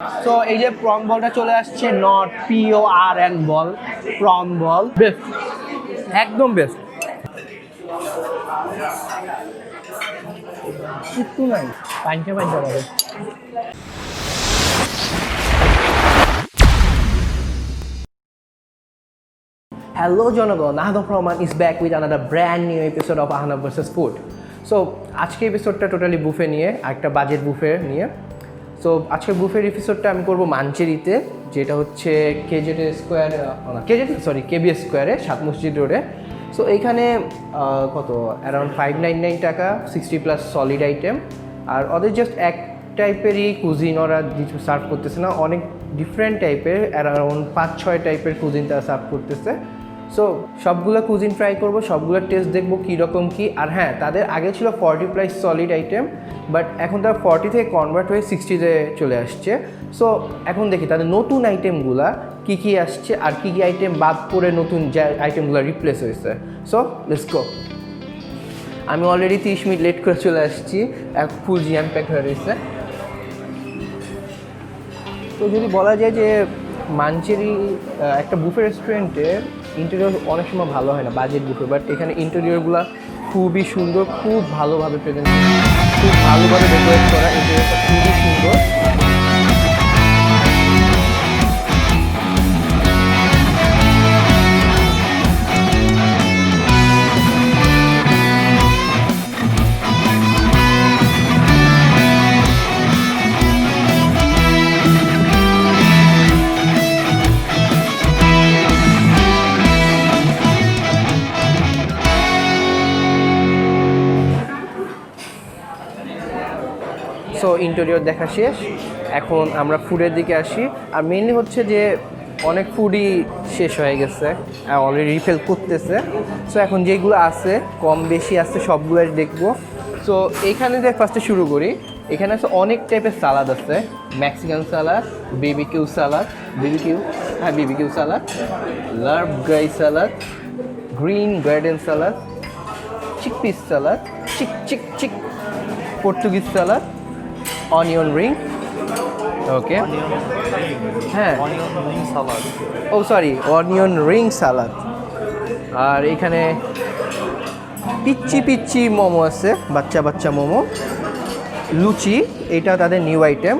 So এই যে prawn বলটা চলে আসছে, not PORN ball, prawn ball best, একদম বেস্ট। একটু নাই পাঞ্চা পাঞ্চা হবে। হ্যালো জনগণ, Ahnaf Rahman is back with another brand new episode of Ahnaf versus food. So আজকে এপিসোডটা টোটালি বুফে নিয়ে, একটা বাজেট বুফে নিয়ে। সো আজকের বুফের এপিসোডটা আমি করবো মানচেরিতে, যেটা হচ্ছে KBS স্কোয়ারে, সাত মসজিদ রোডে। সো এইখানে কত অ্যারাউন্ড 599 টাকা, 60+ সলিড আইটেম। আর ওদের জাস্ট এক টাইপেরই কুজিন ওরা সার্ভ করতেছে না, অনেক ডিফারেন্ট টাইপের, অ্যারাউন্ড 5-6 টাইপের কুজিন তারা সার্ভ করতেছে। সো সবগুলো কুজিন ট্রাই করবো, সবগুলো টেস্ট দেখবো কীরকম কী। আর হ্যাঁ, তাদের আগে ছিল 40+ সলিড আইটেম, বাট এখন তারা 40 থেকে কনভার্ট হয়ে 60-তে চলে আসছে। সো এখন দেখি তাদের নতুন আইটেমগুলা কী কী আসছে আর কী কী আইটেম বাদ পড়ে নতুন যে আইটেমগুলো রিপ্লেস হয়েছে। So let's go. আমি অলরেডি 30 মিনিট লেট করে চলে আসছি, এক ফুল জ্যাম প্যাক হয়ে রয়েছে। তো যদি বলা যায় যে মানচেরি একটা বুফে রেস্টুরেন্টের ইন্টেরিয়র অনেক সময় ভালো হয় না, বাজেট বুফে, বাট এখানে ইন্টেরিয়রগুলো খুবই সুন্দর, খুব ভালোভাবে প্রেজেন্ট, খুব ভালোভাবে ডেকোরেট করা, ইন্টেরিয়রটা খুবই সুন্দর। সো ইন্টেরিয়র দেখা শেষ, এখন আমরা ফুডের দিকে আসি। আর মেনলি হচ্ছে যে অনেক ফুডই শেষ হয়ে গেছে, অলরেডি রিফিল করতেছে। সো এখন যেগুলো আছে কম বেশি আছে সবগুলোই দেখবো। সো এইখানে যে ফার্স্টে শুরু করি, এখানে আছে অনেক টাইপের সালাদ আছে, মেক্সিকান সালাদ, বিবিকিউ সালাদ, বিবিকিউ সালাদ, লার্ভ গ্রাই সালাদ, গ্রিন গার্ডেন সালাদ, চিকপিস সালাদ, চিক পর্তুগিজ সালাদ, অনিয়ন রিং, ওকে হ্যাঁ, অনিয়ন রিং সালাদ। আর এখানে পিচ্চি মোমো আছে, বাচ্চা মোমো, লুচি, এটা তাদের নিউ আইটেম,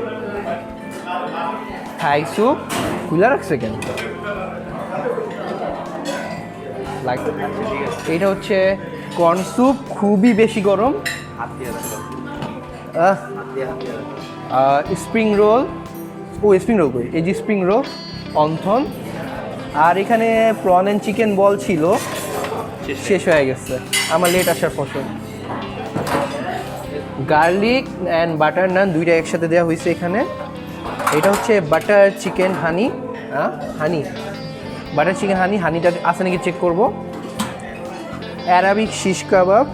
থাই স্যুপ, খুলে রাখছে কেন, এটা হচ্ছে কর্ন স্যুপ, খুবই বেশি গরম, স্প্রিং রোল, কই এই যে স্প্রিং রোল, অন্থন। আর এখানে প্রন অ্যান্ড চিকেন বল ছিল, শেষ হয়ে গেছে আমার লেট আসার ফসল। গার্লিক অ্যান্ড বাটার নান দুইটা একসাথে দেওয়া হয়েছে এখানে। এটা হচ্ছে বাটার চিকেন হানি, বাটার চিকেন হানিটা আছে নাকি চেক করবো। অ্যারাবিক শিশ কাবাব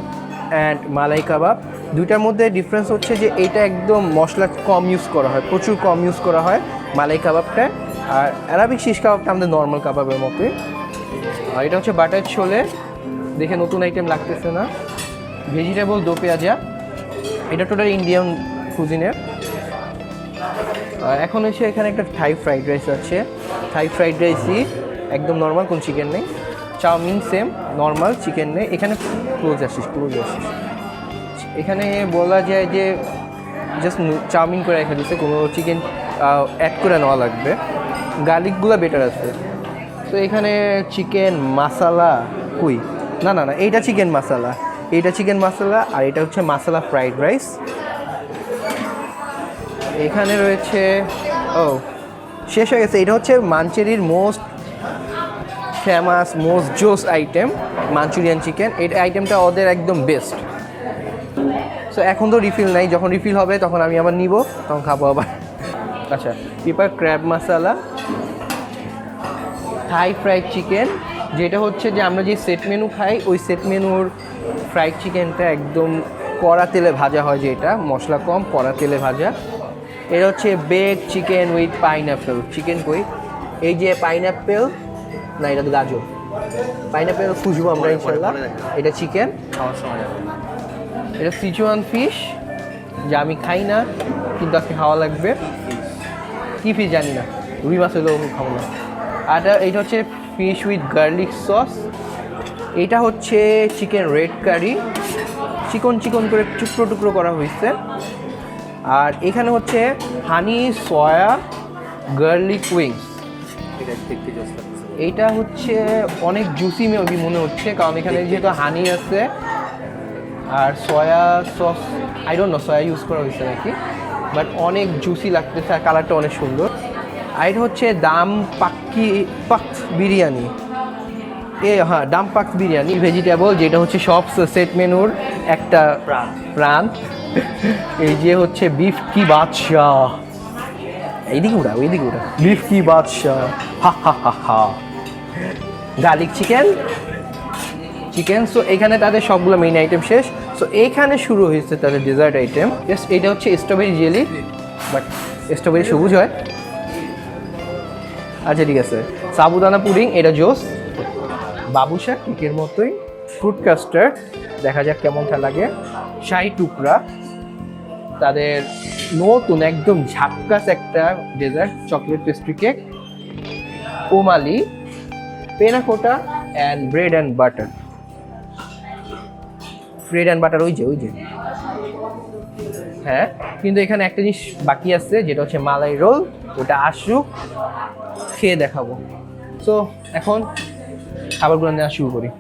অ্যান্ড মালাই কাবাব, দুইটার মধ্যে ডিফারেন্স হচ্ছে যে এইটা একদম মশলা কম ইউজ করা হয়, প্রচুর কম ইউজ করা হয় মালাই কাবাবটা, আর অ্যারাবিক শিশ কাবাবটা আমাদের নর্মাল কাবাবের মতোই। আর এটা হচ্ছে বাটার ছোলে, দেখে নতুন আইটেম লাগতেছে না। ভেজিটেবল দো পেঁয়াজা, এটা টোটাল ইন্ডিয়ান কুজিনের। এখন হচ্ছে এখানে একটা থাই ফ্রাইড রাইস আছে, থাই ফ্রাইড রাইসই একদম নর্মাল, কোনো চিকেন নেই। চাউমিন সেম নর্মাল, চিকেন নেই। এখানে ক্লোজ আসিস। এখানে বলা যায় যে জাস্ট চাউমিন করে রেখে দিচ্ছে, কোনো চিকেন অ্যাড করে নেওয়া লাগবে। গার্লিকগুলো বেটার আছে। তো এখানে চিকেন মাসালা না এইটা চিকেন মাসালা, আর এটা হচ্ছে মাসালা ফ্রাইড রাইস। এখানে রয়েছে শেষ হয়ে গেছে। এটা হচ্ছে মানচেরির মোস্ট ফেমাস, মোস্ট জোস আইটেম, মাঞ্চুরিয়ান চিকেন। এই আইটেমটা ওদের একদম বেস্ট। সো এখন তো রিফিল নাই, যখন রিফিল হবে তখন আমি আবার নিব, তখন খাবো আবার। আচ্ছা, পেপার ক্র্যাব মশালা, থাই ফ্রাইড চিকেন, যেটা হচ্ছে যে আমরা যে সেট মেনু খাই ওই সেট মেনুর ফ্রাইড চিকেনটা একদম কড়া তেলে ভাজা হয়, যেটা মশলা কম, কড়া তেলে ভাজা। এটা হচ্ছে bake chicken with pineapple, chicken এই যে পাইনঅ্যাপেল না, এটা তো গাজর, পাইনঅ্যাপেল খুঁজবো আমরা ইনশাল্লাহ। এটা চিকেন, এটা সিচুয়ান ফিশ, যা আমি খাই না কিন্তু আজকে খাওয়া লাগবে। কী ফিশ জানি না, রুই মাছ হলেও খাবো না। আর এইটা হচ্ছে ফিশ উইথ গার্লিক সস। এইটা হচ্ছে চিকেন রেড কারি, চিকন চিকন করে টুকরো টুকরো করা হয়েছে। আর এখানে হচ্ছে হানি সয়া গার্লিক উইংস। এইটা হচ্ছে অনেক জুসি মেবি মনে হচ্ছে, কারণ এখানে যেহেতু হানি আছে আর soya sauce, I don't know soya use করা হয়েছে নাকি, বাট অনেক জুসি লাগতেছে আর কালারটা অনেক সুন্দর। আর এটা হচ্ছে দাম পাক বিরিয়ানি। হ্যাঁ, দাম পাক বিরিয়ানি ভেজিটেবল, যেটা হচ্ছে সব সেট মেনুর একটা প্রাণ। এই যে হচ্ছে বিফ কি বাদশাহ, এইদিকে ওটা ওইদিকে ওটা, বিফ কি বাদশাহ, হা হা হা হা। Garlic chicken. সো এখানে তাদের সবগুলো মেইন আইটেম শেষ। সো এইখানে শুরু হয়েছে তাদের ডেজার্ট আইটেম। জাস্ট এটা হচ্ছে স্ট্রবেরি জেলি, বাট স্ট্রবেরি সবুজ হয়। আচ্ছা ঠিক আছে, সাবুদানা পুডিং, এটা জোস। বাবুশা কেকের মতোই। ফ্রুট কাস্টার্ড, দেখা যাক কেমনটা লাগে। শাহি টুকরা, তাদের নতুন একদম ঝাক্কাস একটা ডেজার্ট, চকলেট পেস্ট্রি কেক। ওমালি, panna cotta and bread and butter. ওই যে হ্যাঁ, কিন্তু এখানে একটা জিনিস বাকি আছে, যেটা হচ্ছে মালাই রোল। ওটা আসুক, খেয়ে দেখাবো। সো এখন খাবারগুলো নেওয়া শুরু করি।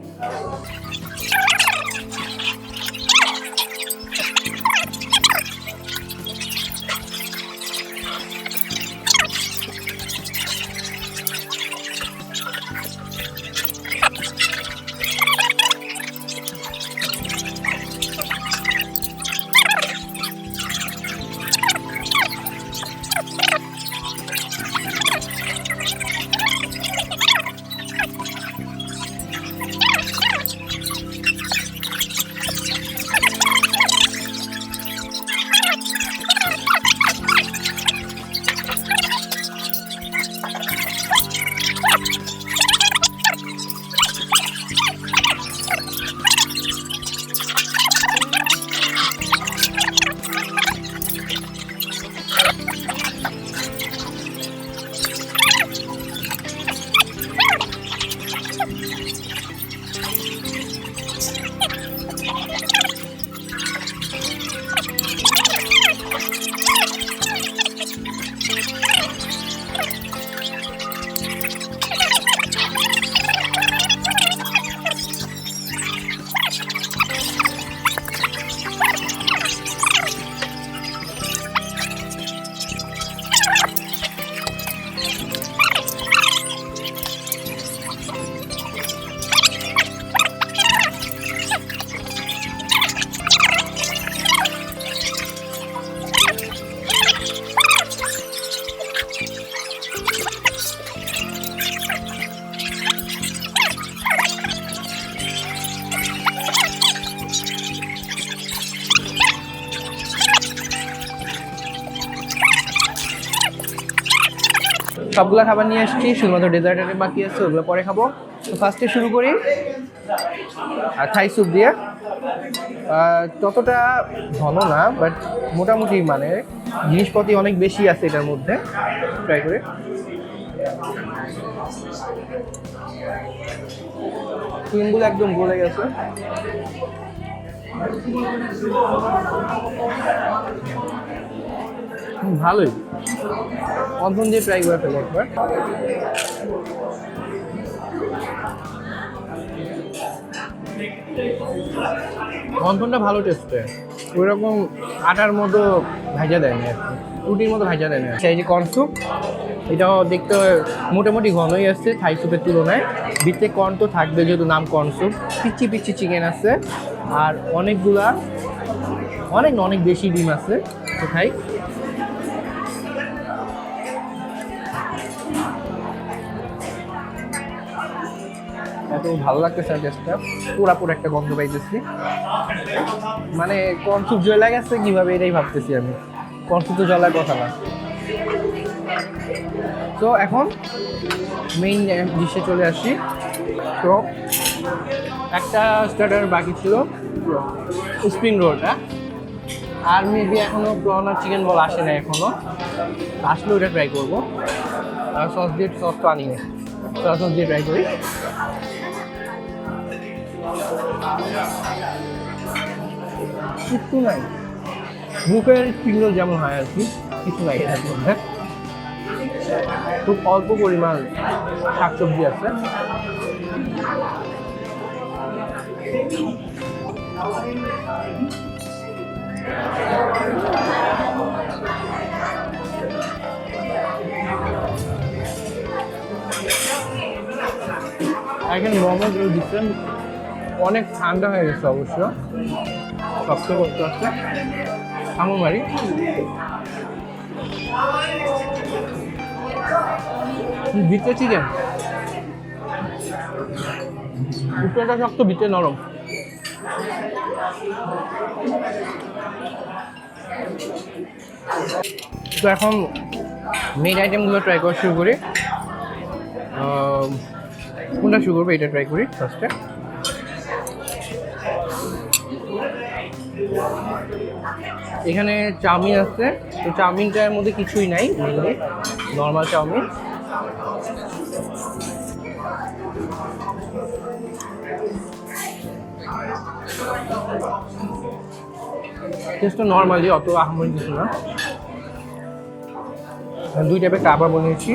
সবগুলো খাবার নিয়ে আসছি, শুধুমাত্র ডেজার্ট আইটেম বাকি আছে, ওগুলো পরে খাবো। তো ফার্স্টে শুরু করি আর থাই স্যুপ দিয়ে। ততটা ঘন না, বাট মোটামুটি মানে জিনিসপত্র অনেক বেশি আছে এটার মধ্যে। ট্রাই করে ক্রিমগুলো একদম গলে গেছে। ভালোই, অন্তন দিয়ে ট্রাই করে ফেলো একবার। অন্তনটা ভালো টেস্টের, ওই রকম আটার মতো ভাজা দেয় না, রুটির মতো ভাজা দেয় না। সেই যে কর্ন স্যুপ, এটাও দেখতে মোটামুটি ঘনই আসছে থাই স্যুপের তুলনায়। ভিতরে কর্ন তো থাকবে, যেহেতু নাম কর্ন স্যুপ। পিচ্ছি পিচ্ছি চিকেন আছে আর অনেকগুলা অনেক বেশি ডিম আছে। তো খাই। এত ভালো লাগতেছে টেস্টটা, পুরো একটা গন্ধ পাইতেছি। মানে কর্ন স্যুপ জ্বলা গেছে কিভাবে, এটাই ভাবতেছি আমি। কর্ন স্যুপ তো জ্বলার কথা না। তো এখন মেইন ডিশে চলে আসি। তো একটা স্টার্টার বাকি ছিল, স্প্রিং রোলটা। আর মেবি এখনো প্রন আর চিকেন বল আসে না এখনো, আসলে ওটা ট্রাই করবো। আর সস দিয়ে, সস তো আনি না, সস দিয়ে ট্রাই করি। কিছু নাই, মুখের পিগল যেমন হয় আর কি, কিছু নাই এটার মধ্যে। খুব অল্প পরিমাণ শাকসবজি আছে। এখানে মোমো যেগুলো দিচ্ছেন অনেক ঠান্ডা হয়ে গেছে অবশ্য, শক্ত করতে হচ্ছে। আমার বাড়ি ভিতরে চিকেন, উপরেটা শক্ত, ভিতরে নরম। তো এখন মেইন আইটেমগুলো ট্রাই করা শুরু করি। কোনটা শুরু করবো, এটা ট্রাই করি ফার্স্টে। এখানে চাউমিন আছে, তো চাউমিনটার মধ্যে কিছুই নাই, নর্মাল চাউমিন। টেস্টটা নর্মালি, অত আহামরি কিছু না। দুই টাইপের কাবাব বানিয়েছি।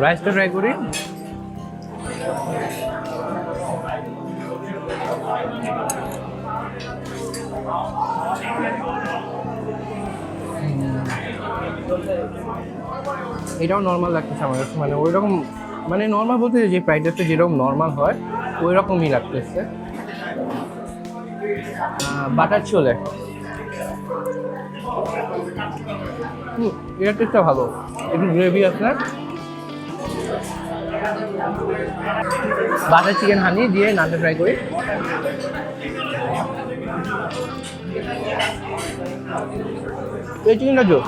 রাইসটা ট্রাই করি। এটাও নর্মাল লাগতেছে আমার কাছে, মানে ওই রকম, মানে নর্মাল বলতে যে ফ্রাইড রাইসটা যেরকম নর্মাল হয় ওই রকমই লাগতেছে। বাটার ছোলে, এটার টেস্টটা ভালো, একটু গ্রেভি আছে। বাটার চিকেন হানি দিয়ে নানটা ট্রাই করি। এই চিকেনটা জোর,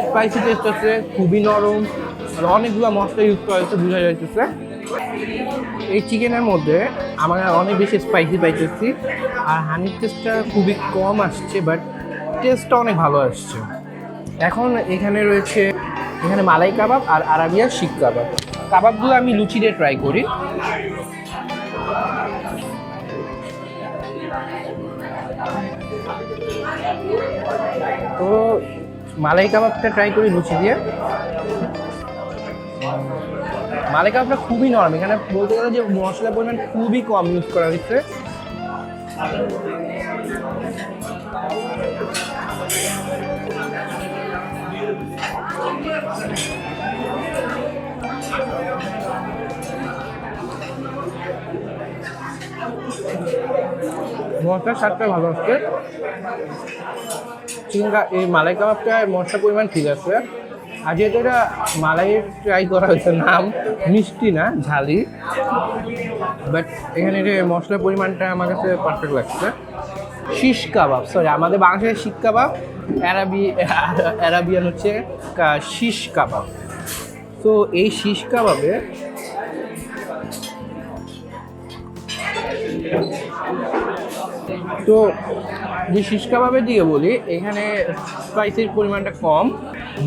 স্পাইসি টেস্ট আছে, খুবই নরম, আর অনেকগুলো মশলা ইউজ করা হয়েছে, বোঝা যাইতেছে। এই চিকেনের মধ্যে আমার অনেক বেশি স্পাইসি পাইতেছি, আর হানির টেস্টটা খুবই কম আসছে, বাট টেস্টটা অনেক ভালো আসছে। এখন এখানে রয়েছে, এখানে মালাই কাবাব আর আরাবিয়ান শিক কাবাব। কাবাবগুলো আমি লুচি দিয়ে ট্রাই করি। তো মালাই কাবাবটা ট্রাই করি লুচি দিয়ে। মালাই কাবাবটা খুবই নরম, এখানে বলতে গেলে যে মশলার পরিমাণ খুবই কম ইউজ করা হয়েছে। মশলার স্বাদটা ভালো আসছে। এই মালাই কাবাবটার মশলার পরিমাণ ঠিক আছে। আর যেহেতু এটা মালাইয়ের ট্রাই করা হয়েছে, নাম মিষ্টি না, ঝালি, বাট এখানে যে মশলার পরিমাণটা আমার কাছে পারফেক্ট লাগছে। শিশ কাবাব, সরি, আমাদের বাংলাদেশের শিক কাবাব, অ্যারাবিয়ান হচ্ছে শিশ কাবাব। তো এই শিশ কাবাবে তো যে শিশ কাবাবের দিকে বলি, এখানে স্পাইসির পরিমাণটা কম,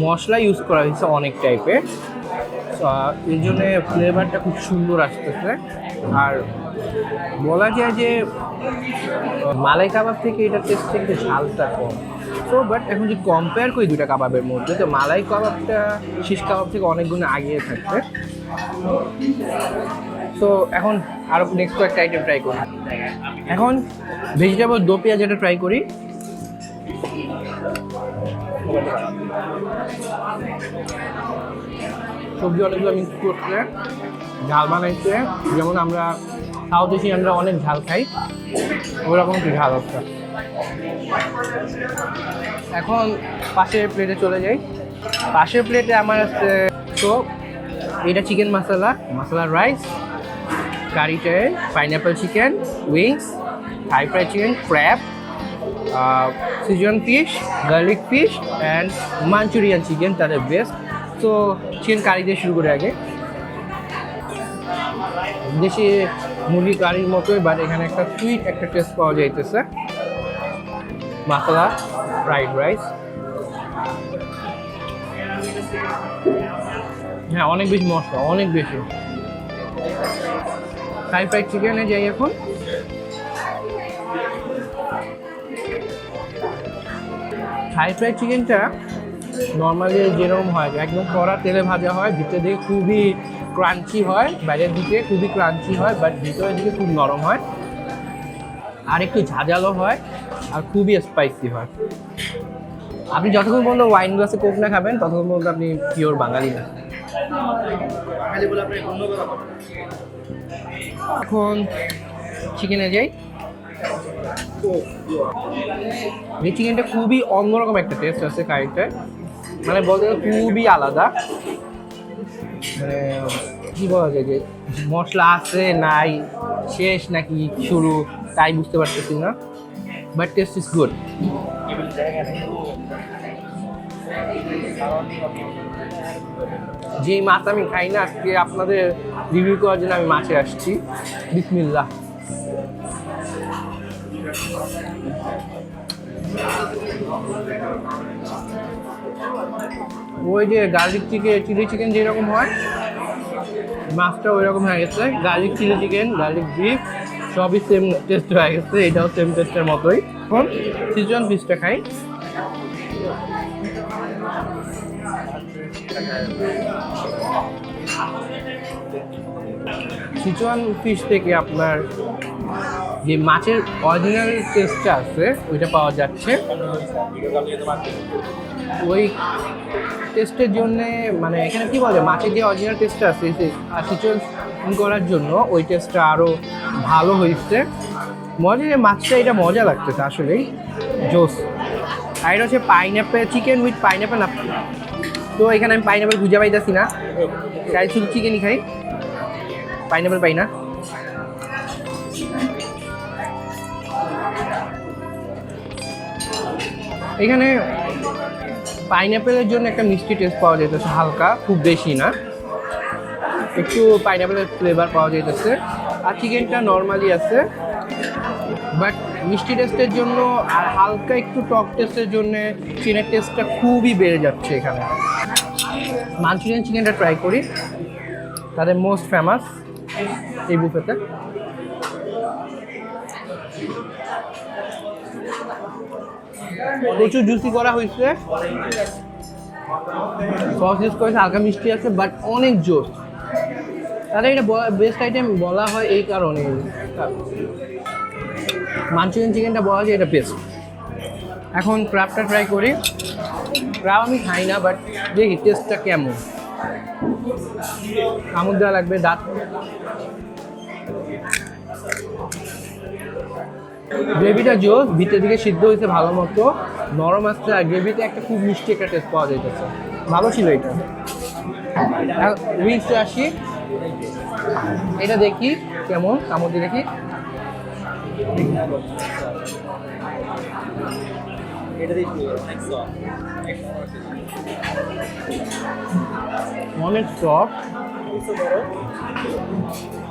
মশলা ইউজ করা হয়েছে অনেক টাইপের, এর জন্য ফ্লেভারটা খুব সুন্দর আসতেছে। আর বলা যায় যে মালাই কাবাব থেকে এটার টেস্ট থেকে ঝালটা কম। তো বাট এখন যদি কম্পেয়ার করি দুটা কাবাবের মধ্যে, তো মালাই কাবাবটা শিশ কাবাব থেকে অনেক গুণ আগিয়ে থাকছে। তো এখন আরও নেক্সট কয়েকটা আইটেম ট্রাই করি। এখন ভেজিটেবল দো পেঁয়াজ যেটা ট্রাই করি। সবজি অনেকগুলো মিক্স করছে, ঝাল বানাইছে, যেমন আমরা সাউথ এশিয়ানরা অনেক ঝাল খাই, ওরকম একটু ঝাল হচ্ছে। এখন পাশের প্লেটে চলে যাই। পাশের প্লেটে আমার আছে, তো এটা চিকেন মশলা, মশলা রাইস, কারিতে pineapple chicken, wings, Thai fry chicken, crab, season fish, garlic fish and Manchurian chicken, তাদের বেস্ট। তো চিকেন কারি দিয়ে শুরু করে আগে। দেশি মুরগি কারির মতোই, বাট এখানে একটা সুইট একটা টেস্ট পাওয়া যাইতেছে। মশলা ফ্রাইড রাইস। হ্যাঁ, অনেক বেশি মশলা, অনেক বেশি। ফ্রাইড চিকেনে যাই এখন। ফ্রাইড চিকেনটা নর্মালি যেরকম হয়, একদম কড়া তেলে ভাজা হয়, ভিতর দিকে খুবই ক্রাঞ্চি হয়, বাইরের দিকে খুবই ক্রাঞ্চি হয়, বাট ভিতরের দিকে খুব নরম হয়, আর একটু ঝাঁঝালো হয়, আর খুবই স্পাইসি হয়। আপনি যতক্ষণ পর্যন্ত ওয়াইন গ্লাসে কোক না খাবেন ততক্ষণ পর্যন্ত আপনি পিওর বাঙালি না। এখন চিকেনে যাই। এই চিকেনটা খুবই অন্যরকম একটা টেস্ট আছে কারিটায়, মানে বলতে গেলে খুবই আলাদা। মানে কি বলা যায়, যে মশলা আছে নাই, শেষ নাকি শুরু তাই বুঝতে পারতেছি না, বাট টেস্ট ইজ গুড। যে মাছ আমি খাই না, আজকে আপনাদের রিভিউ করার জন্য আমি মাছে আসছি। বিসমিল্লাহ। ওই যে গার্লিক চিলি চিকেন যেরকম হয়, মাছটা ওই রকম হয়ে গেছে। Garlic chilli chicken, garlic beef সবই সেম টেস্ট হয়ে গেছে, এটাও সেম টেস্টের মতোই। এখন সিজন ফিশটা খাই। সিচুয়ান ফিশ থেকে আপনার যে মাছের অরিজিনাল টেস্টটা আছে ওইটা পাওয়া যাচ্ছে। ওই টেস্টের জন্যে, মানে এখানে কি বলে, মাছের যে অরিজিনাল টেস্টটা আছে সিচুয়ান করার জন্য ওই টেস্টটা আরও ভালো হয়েছে। মজা, যে মাছটা এটা মজা লাগতেছে আসলেই জোস। আর এটা হচ্ছে পাইনঅ্যাপেল চিকেন উইথ পাইনঅ্যাপেল না, তো এখানে আমি পাইনঅ্যাপেল খুঁজে পাইতেছি না, তাই শুধু চিকেনই খাই, পাইনঅ্যাপেল পাই না। এখানে পাইনঅ্যাপেলের জন্য একটা মিষ্টি টেস্ট পাওয়া যেতেছে, হালকা, খুব বেশি না, একটু পাইনঅ্যাপেলের ফ্লেভার পাওয়া যেতেছে। আর চিকেনটা নর্মালি আছে, বাট মিষ্টি টেস্টের জন্য আর হালকা একটু টক টেস্টের জন্য চিকেনের টেস্টটা খুবই বেড়ে যাচ্ছে এখানে। মাঞ্চুরিয়ান চিকেনটা ট্রাই করি, তাদের মোস্ট ফেমাস এই বুফেতে। প্রচুর জুসি করা হয়েছে, সস ইউজ করেছে, হালকা মিষ্টি আছে, বাট অনেক জোস। তাহলে এটা বেস্ট আইটেম বলা হয় এই কারণে, মাঞ্চুরিয়ান চিকেনটা বলা যায় এটা বেস্ট। এখন ক্র্যাবটা ট্রাই করি। ক্র্যাব আমি খাই না, বাট দেখি টেস্টটা কেমন। কামড় দেওয়া লাগবে, দাঁত। গ্রেভিটা জোস, ভিতর দিকে সিদ্ধ হয়েছে ভালো মতো, নরম আসছে, আর গ্রেভিতে একটা খুব মিষ্টি একটা টেস্ট পাওয়া যাইতেছে, ভালো ছিল এটা। উইংসে আসি, এটা দেখি কেমন, কামড় দিয়ে দেখি। অনেক সফট,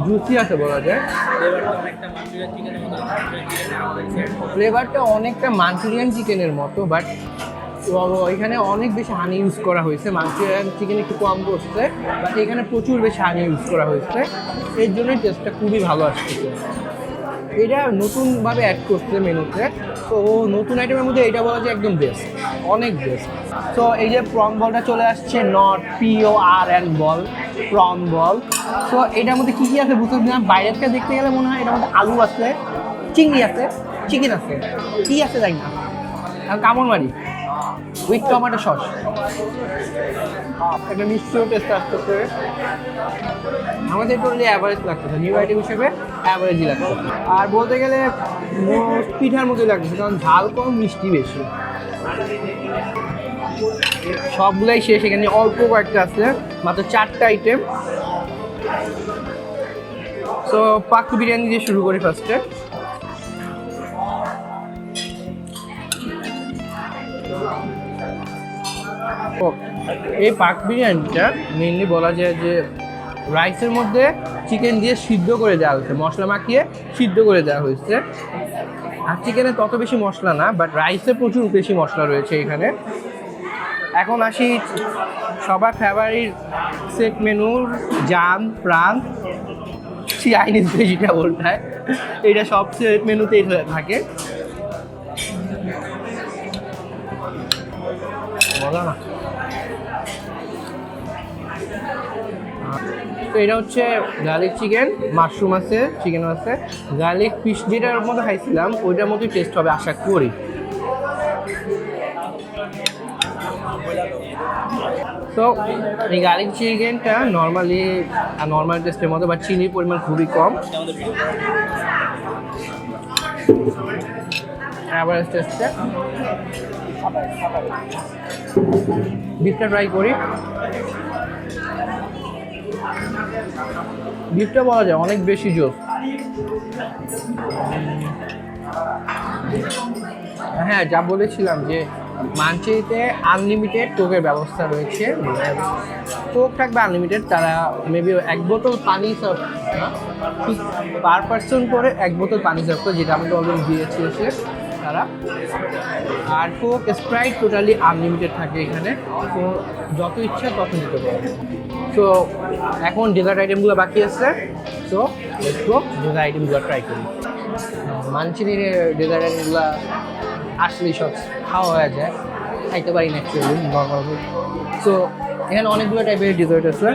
জুসি আছে বলা যায়। ফ্লেভারটা অনেকটা মাঞ্চুরিয়ান চিকেনের মতো, বাট এখানে অনেক বেশি হানি ইউজ করা হয়েছে। মাঞ্চুরিয়ান চিকেন একটু কম করছে, বাট এখানে প্রচুর বেশি হানি ইউজ করা হয়েছে, এর জন্যই টেস্টটা খুবই ভালো আসছে। এটা নতুনভাবে অ্যাড করছে মেনুতে, তো নতুন আইটেমের মধ্যে এটা বলা যায় একদম বেস্ট, অনেক বেস্ট। তো এই যে প্রন বলটা চলে আসছে, নট PORN বল, প্রন বল। তো এটার মধ্যে কী কী আছে বুঝতে না, বাইরের থেকে দেখতে গেলে মনে হয় এটার মধ্যে আলু আছে, চিংড়ি আছে, চিকেন আছে, কী আছে জানি না, আর কামড় মারি উইথ টমেটো সস। একটা মিষ্টিও টেস্ট আসতেছে, আমাদের টোটালি অ্যাভারেজ লাগতেছে, নিউ আইটেম হিসেবে অ্যাভারেজই লাগছে। আর বলতে গেলে পিঠার মতোই লাগতেছে, কারণ ঝাল কম, মিষ্টি বেশি। সবগুলাই শেষ, এখানে অল্প কয়েকটা আছে, মাত্র 4টা আইটেম। সো পাক বিরিয়ানি দিয়ে শুরু করি ফার্স্টে। এই পাক বিরিয়ানিটা মেনলি বলা যায় যে রাইসের মধ্যে চিকেন দিয়ে সিদ্ধ করে দেওয়া হয়েছে, মশলা মাখিয়ে সিদ্ধ করে দেওয়া হয়েছে। আর চিকেনে তত বেশি মশলা না, বাট রাইসে প্রচুর বেশি মশলা রয়েছে এখানে। এখন আসি সবার ফেভারিট সেট মেনুর জান প্রাণ চাইনিজ ভেজিটেবলটায়। এটা সব সেট মেনুতেই থাকে। বলো না, তো এটা হচ্ছে গার্লিক চিকেন, মাশরুম আছে, চিকেন আছে, গার্লিক ফিশ যেটার মধ্যে খাইছিলাম ওইটার মতোই টেস্ট হবে আশা করি। তো এই গার্লিক চিকেনটা নর্মাল টেস্টের মতো, বাট চিনির পরিমাণ খুবই কম। অ্যাভারেজ টেস্টে বিফটা ট্রাই করি। বিফটা বলা যায় অনেক বেশি জোস। হ্যাঁ, যা বলেছিলাম যে মানচিতে আনলিমিটেড কোকের ব্যবস্থা রয়েছে, কোক থাকবে আনলিমিটেড। তারা মেবি 1 বোতল পানি সার্ভ পার পার্সন করে 1 বোতল পানি সার্ভ করে, যেটা আমাকে অলরেডি দিয়েছে এসে তারা। আর কোক স্প্রাইট টোটালি আনলিমিটেড থাকে এখানে, তো যত ইচ্ছা তত নিতে পারবে। তো এখন ডেজার্ট আইটেমগুলো বাকি আছে, তো একটু ডেজার্ট আইটেমগুলো ট্রাই করি। মানচিনির ডেজার্ট আইটেমগুলো আসলে সব খাওয়া হয়ে যায়, খাইতে পারি না অ্যাকচুয়ালি নর্মাল। সো এখানে অনেকগুলো টাইপের ডেজার্ট আছে।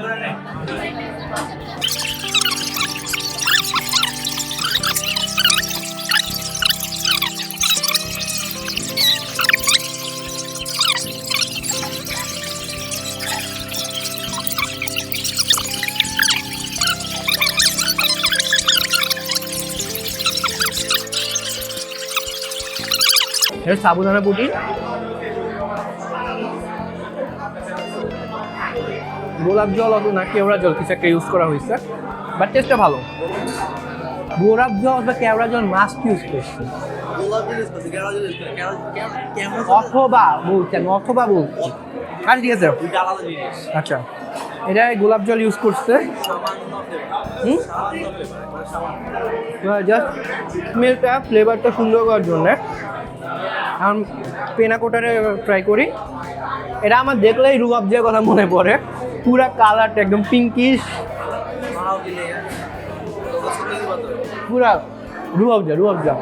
এটা সাবুদানা পুডিং, গোলাপ জল অত না কেওড়া জল কিছু একটা ইউজ করা হয়েছে, বাট টেস্টটা ভালো। গোলাপ জল বা কেওড়া জল মাস্ট ইউজ করছে, অথবা বলছেন আচ্ছা ঠিক আছে। আচ্ছা, এটা গোলাপ জল ইউজ করছে, জাস্ট স্মেলটা ফ্লেভারটা সুন্দর করার জন্য। এখন পেনাকোটারে ট্রাই করি। এটা আমার দেখলেই রুহ আফজার কথা মনে পড়ে, পুরা কালারটা একদম পিঙ্কিশ, পুরা রুহ আফজা।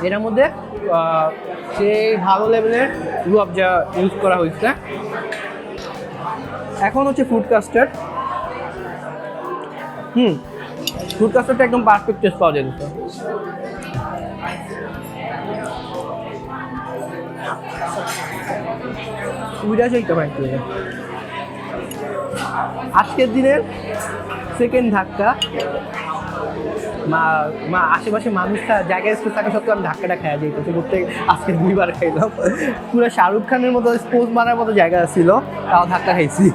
এটার মধ্যে সেই ভালো লেভেলের রুহ আফজা ইউজ করা হয়েছে। এখন হচ্ছে ফ্রুট কাস্টার্ড। ফ্রুট কাস্টার্ডটা একদম পারফেক্ট টেস্ট পাওয়া যেত। আজকের দিনের সেকেন্ড ধাক্কা, আশেপাশে মানুষ জায়গায় থাকা সত্ত্বেও আমি ধাক্কাটা খাওয়া যেতেছে করতে আজকে 2বার খাইলাম। পুরো শাহরুখ খানের মতো স্পোজ মারার মতো জায়গা ছিল, তাও ধাক্কা খাইছি।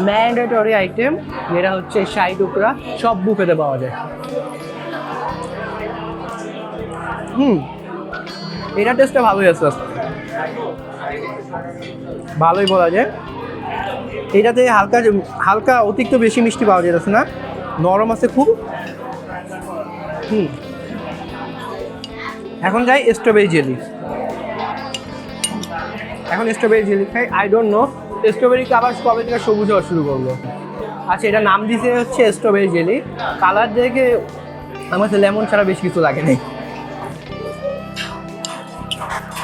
ম্যান্ডেটরি আইটেম যেটা হচ্ছে শাহী টুকরা, সব বুফেতে পাওয়া যায়। এটা টেস্টটা ভালোই আছে, ভালোই বলা যায়। এটাতে হালকা অতিরিক্ত বেশি মিষ্টি পাওয়া যাচ্ছে না, নরম আছে খুব। এখন যাই স্ট্রবেরি জেলি। এখন স্ট্রবেরি জেলি খাই। আই ডোন্ট নো স্ট্রবেরি আবার কবে থেকে সবুজ হওয়া শুরু করলো। আচ্ছা, এটা নাম দিতে হচ্ছে স্ট্রবেরি জেলি। কালার দেখে আমার কাছে লেমন ছাড়া বেশি কিছু লাগে নাই।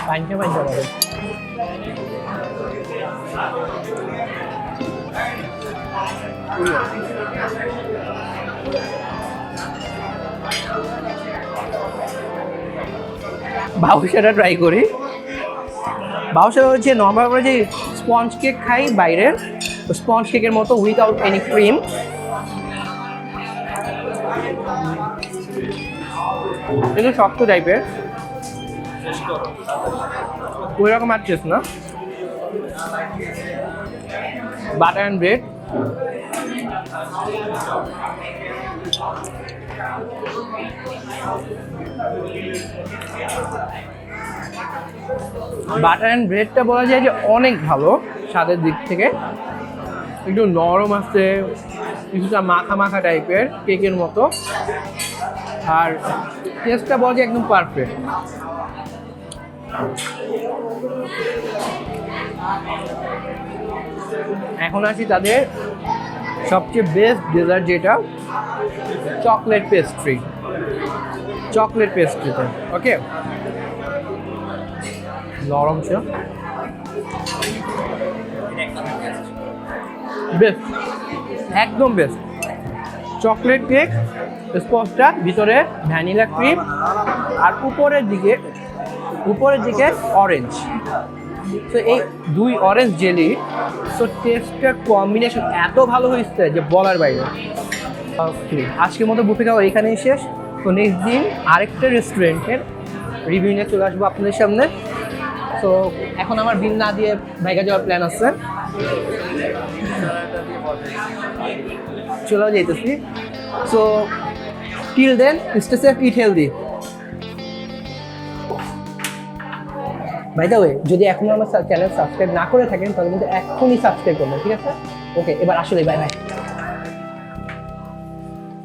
পাইনটা লাগে। বাউসাটা ট্রাই করি। বাউসা হচ্ছে নর্মাল আমরা যে স্পঞ্জ কেক খাই বাইরের, স্পঞ্জ কেকের মতো উইদাউট এনি ক্রিম। এটা শক্ত টাইপের, ওই রকম আর টেস্ট না। Butter and bread, butter and ব্রেডটা বলা যায় যে অনেক ভালো স্বাদের দিক থেকে। একটু নরম আছে, কিছুটা মাখা টাইপের কেকের মতো। আর টেস্টটা বলা যায় একদম পারফেক্ট। এখন আসি তাদের সবচেয়ে বেস্ট ডেজার্ট, যেটা চকলেট পেস্ট্রি। চকলেট পেস্ট্রিতে ওকে, নরম ছিল, বেস্ট, একদম বেস্ট। চকলেট কেক স্পঞ্জটা, ভিতরে ভ্যানিলা ক্রিম, আর উপরের দিকে অরেঞ্জ। তো এই দুই অরেঞ্জ জেলি, তো টেস্টের কম্বিনেশন এত ভালো হয়েছে যে বলার বাইরে। আজকের মতো বুফে খাওয়া এখানেই শেষ। তো নেক্সট দিন আরেকটা রেস্টুরেন্টের রিভিউ নিয়ে চলে আসবো আপনাদের সামনে। তো এখন আমার বিল না দিয়ে ভাইগা যাওয়ার প্ল্যান আছে, চলেও যাইতেছি। So till then, stay safe, eat healthy. By the way, যদি এখনো আমার চ্যানেল সাবস্ক্রাইব না করে থাকেন তাহলে কিন্তু এখনই সাবস্ক্রাইব করবেন, ঠিক আছে? ওকে, এবার আসলে বাই বাই।